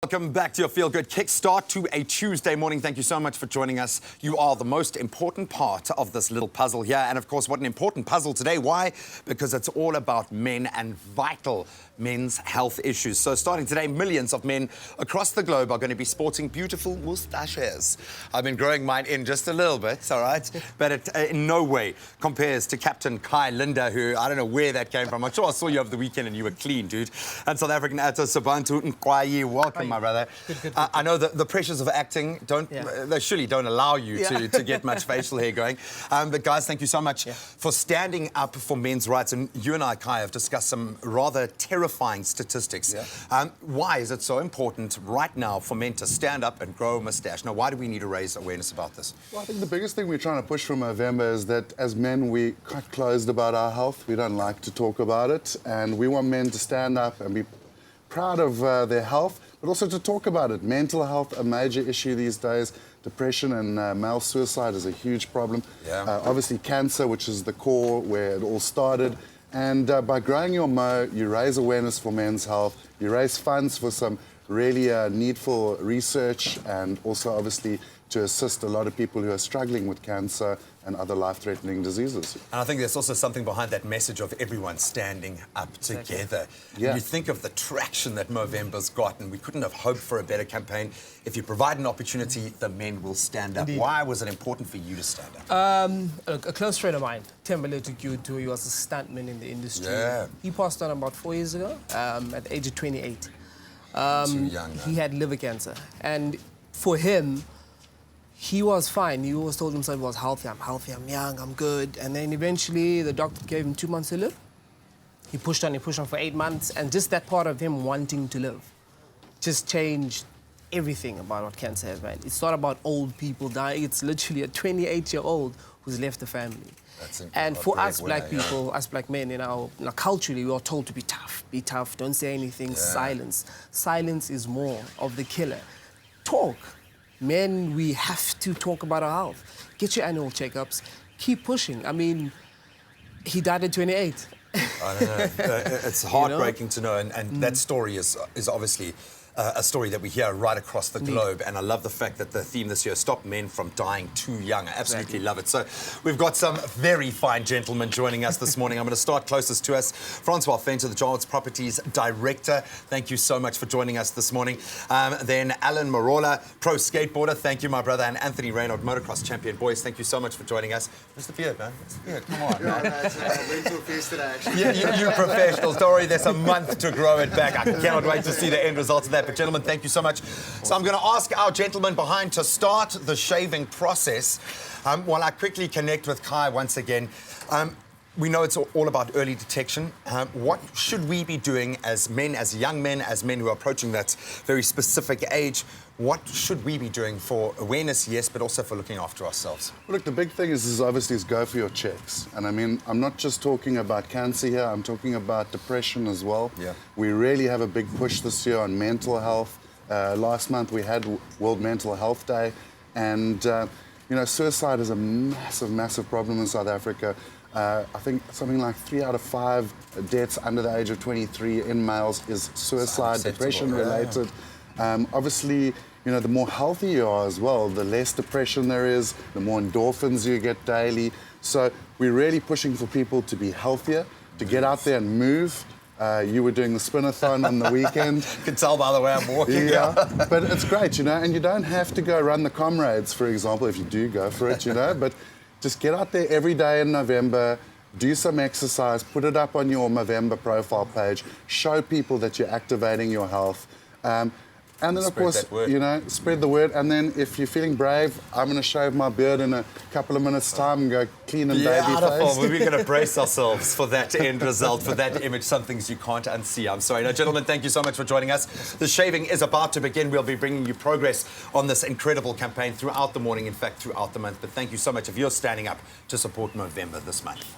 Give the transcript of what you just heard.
Welcome back to your Feel Good Kickstart to a Tuesday morning. Thank you so much for joining us. You are the most important part of this little puzzle here. And of course, what an important puzzle today. Why? Because it's all about men and vital men's health issues. So starting today, millions of men across the globe are going to be sporting beautiful moustaches. I've been growing mine in just a little bit, all right? But it in no way compares to Captain Kai Linder, who, I don't know where that came from. I'm sure I saw you over the weekend and you were clean, dude. And South African actor Sabantu Nkwayi, welcome, my brother. Good. I know that the pressures of acting they surely don't allow you to get much facial hair going. But guys, thank you so much for standing up for men's rights. And you and I, Kai, have discussed some rather terrifying statistics. Why is it so important right now for men to stand up and grow a moustache? Now, why do we need to raise awareness about this? Well, I think the biggest thing we're trying to push from Movember is that as men, we're quite closed about our health. We don't like to talk about it. And we want men to stand up and be proud of their health, but also to talk about it. Mental health, a major issue these days. Depression and male suicide is a huge problem. Obviously cancer, which is the core where it all started. And by growing your mo, you raise awareness for men's health, you raise funds for some really needful research, and also obviously to assist a lot of people who are struggling with cancer and other life-threatening diseases. And I think there's also something behind that message of everyone standing up together. You think of the traction that Movember's got, and we couldn't have hoped for a better campaign. If you provide an opportunity, the men will stand up. Indeed. Why was it important for you to stand up? A close friend of mine, Tembele Tukutu, he was a stuntman in the industry. He passed on about 4 years ago at the age of 28. Too young, man. He had liver cancer. And for him, he was fine. He always told himself he was healthy. I'm healthy, I'm young, I'm good. And then eventually the doctor gave him 2 months to live. He pushed on for 8 months. And just that part of him wanting to live just changed everything about what cancer has, man. It's not about old people dying. It's literally a 28-year-old who's left the family. And for us black people, us black men, culturally, we are told to be tough, don't say anything, silence. Silence is more of the killer. Talk. Men, we have to talk about our health. Get your annual checkups. Keep pushing. I mean, he died at 28. I don't know. It's heartbreaking to know, and that story is obviously a story that we hear right across the globe, and I love the fact that the theme this year is Stop Men from Dying Too Young. I absolutely love it. So we've got some very fine gentlemen joining us this morning. I'm going to start closest to us. Francois Fenter, the Jarvis Properties Director. Thank you so much for joining us this morning. Then Alan Marola, pro skateboarder. Thank you, my brother. And Anthony Reynolds, motocross champion. Boys, thank you so much for joining us. Where's the beard, man? Where's the beard? Come on, man. I went to a feast today, actually. You professionals. Don't worry, there's a month to grow it back. I cannot wait to see the end results of that. But gentlemen, thank you so much. So I'm going to ask our gentleman behind to start the shaving process. While I quickly connect with Kai once again, we know it's all about early detection. What should we be doing as men, as young men, as men who are approaching that very specific age? What should we be doing for awareness, yes, but also for looking after ourselves? Well, look, the big thing is obviously go for your checks. And I mean, I'm not just talking about cancer here, I'm talking about depression as well. We really have a big push this year on mental health. Last month we had World Mental Health Day, and suicide is a massive problem in South Africa. I think something like 3 out of 5 deaths under the age of 23 in males is suicide, depression related. Obviously, the more healthy you are as well, the less depression there is, the more endorphins you get daily. So we're really pushing for people to be healthier, to get out there and move. You were doing the spinathon on the weekend. You can tell by the way I'm walking. But it's great, and you don't have to go run the Comrades, for example, if you do go for it, but just get out there every day in November, do some exercise, put it up on your Movember profile page, show people that you're activating your health. And then, of course, spread the word. And then if you're feeling brave, I'm going to shave my beard in a couple of minutes' time and go clean and baby-faced. We're going to brace ourselves for that end result, for that image. Some things you can't unsee. I'm sorry. Now, gentlemen, thank you so much for joining us. The shaving is about to begin. We'll be bringing you progress on this incredible campaign throughout the morning, in fact, throughout the month. But thank you so much if you're standing up to support Movember this month.